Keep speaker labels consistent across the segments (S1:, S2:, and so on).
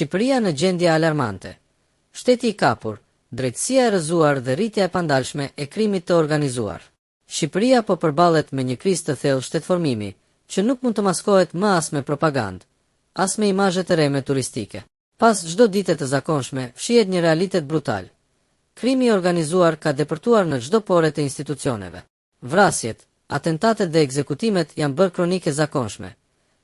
S1: Shqipëria në gjendje alarmante. Shteti i kapur, drejtësia e rrëzuar dhe rritja e pandalshme e krimit të organizuar. Shqipëria po përballet me një krizë të thellë shtetformimi, që nuk mund të maskohet më as me propagandë, as me imazhe të reme turistike. Pas çdo dite të zakonshme, fshihet një realitet brutal. Krimi i organizuar ka depërtuar në çdo pore të institucioneve. Vrasjet, atentatet dhe ekzekutimet janë bërë kronike zakonshme,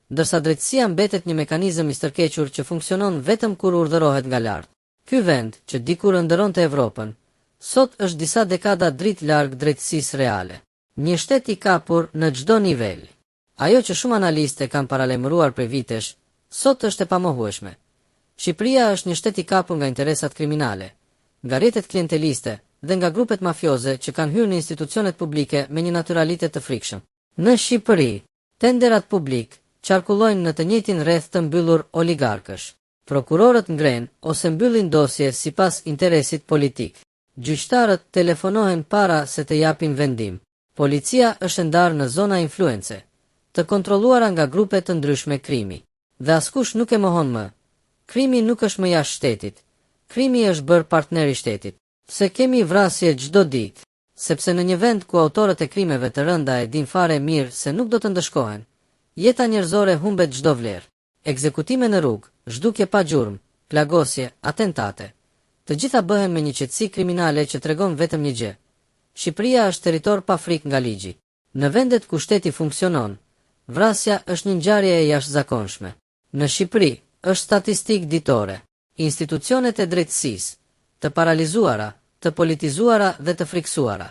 S1: ndërsa drejtësia mbetet një mekanizëm i stërkequr që funksionon vetëm kur urdhërohet nga lart. Ky vend, që dikur ëndërronte Evropën, sot është disa dekada dritë larg drejtësisë reale. Një shtet i kapur në çdo nivel. Ajo që shumë analistë kanë paralajmëruar prej vitesh, sot është e pamohueshme. Shqipëria është një shtet i kapur nga interesat kriminale, nga rrjetet klienteliste dhe nga grupet mafioze që kanë hyrë në institucionet publike me një naturalitet të frikshëm. Në Shqipëri, tenderat publik qarkullojnë në të njëjtin rreth të mbyllur oligarkësh. Prokurorët ngren ose mbyllin dosje sipas interesit politik. Gjyqtarët telefonohen para se të japin vendim. Policia është ndarë në zona influence, të kontrolluara nga grupe të ndryshme krimi. Dhe askush nuk e mohon më. Krimi nuk është më jashtë shtetit. Krimi është bërë partner i shtetit. Se kemi vrasje çdo ditë, sepse në një vend ku autorët e krimeve të rënda e din fare mirë se nuk do të ndëshkohen, jeta njerëzore humbet çdo vlerë. Ekzekutime në rrugë, zhdukje pa gjurmë, plagosje, atentate. Të gjitha bëhen me një qetësi kriminale që tregon vetëm një gjë. Shqipëria është territor pa frikë nga ligji. Në vendet ku shteti funksionon, vrasja është një ngjarje e jashtëzakonshme. Në Shqipëri është statistikë ditore. Institucionet e drejtësisë, të paralizuara, të politizuara dhe të friksuara.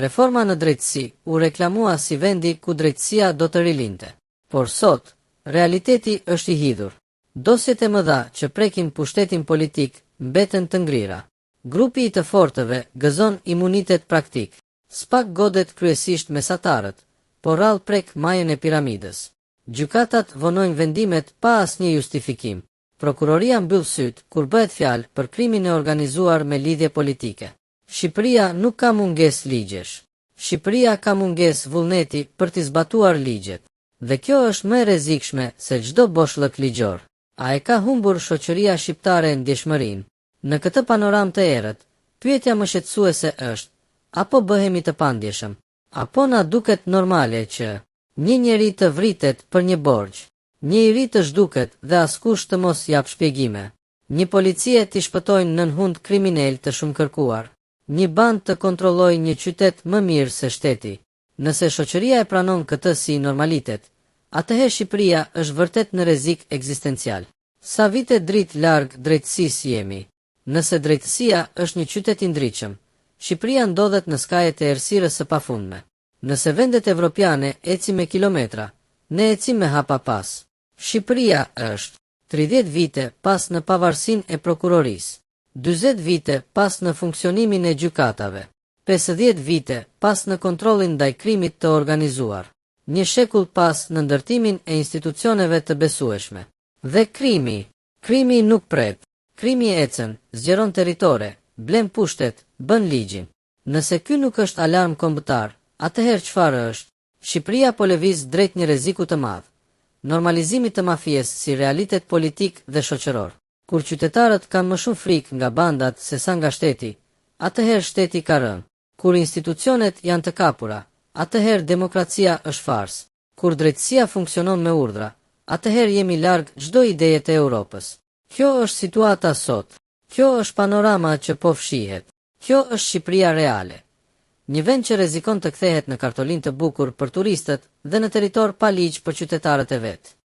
S1: Reforma në drejtësi u reklamua si vendi ku drejtësia do të rilinte. Por sot, realiteti është i hidhur. Dosjet e mëdha që prekin pushtetin politik mbeten të ngrira. Grupi i të fortëve gëzon imunitet praktik. Spak godet kryesisht mesatarët, por rrallë prek majën e piramidës. Gjykatat vonojnë vendimet pa asnjë justifikim. Prokuroria mbyll syt kur bëhet fjalë për krimin e organizuar me lidhje politike. Shqipëria nuk ka mungesë ligjesh. Shqipëria ka mungesë vullneti për t'i zbatuar ligjet. Dhe kjo është më e rrezikshme se çdo boshllëk ligjor. A e ka humbur shoqëria shqiptare ndjeshmërinë? Në këtë panoramë të errët, pyetja më shqetësuese është: apo bëhemi të pandjeshëm? Apo na duket normale që një njeri të vritet për një borxh, një i ri të zhduket dhe askush të mos jap shpjegime, një policie t'i shpëtojnë nën hund kriminal të shumë kërkuar, një band të kontrollojë një qytet më mirë se shteti? Nëse shoqëria e pranon këtë si normalitet, atëherë Shqipëria është vërtet në rrezik ekzistencial. Sa vite dritë larg drejtësisë jemi? Nëse drejtësia është një qytet i ndritshëm, Shqipëria ndodhet në skajet e errësirës së pafundme. Nëse vendet evropiane ecin me kilometra, ne ecim me hapa pas. Shqipëria është 30 vite pas në pavarësinë e prokurorisë, 40 vite pas në funksionimin e gjykatave, 50 vite pas në kontrollin ndaj krimit të organizuar, një shekull pas në ndërtimin e institucioneve të besueshme. Dhe krimi nuk pret. Krimi ecën, zgjeron territore, blen pushtet, bën ligjin. Nëse ky nuk është alarm kombëtar, atëherë çfarë është? Shqipëria po lëviz drejt një rreziku të madh, normalizimit të mafies si realitet politik dhe shoqëror. Kur qytetarët kanë më shumë frikë nga bandat se sa nga shteti, atëherë shteti ka rënë. Kur institucionet janë të kapura, atëherë demokracia është fars. Kur drejtësia funksionon me urdhra, atëherë jemi larg çdo ideje të Europës. Kjo është situata sot. Kjo është panorama që po fshihet. Kjo është Shqipëria reale. Një vend që rrezikon të kthehet në kartolinë të bukur për turistët dhe në territor pa ligj për qytetarët e vet.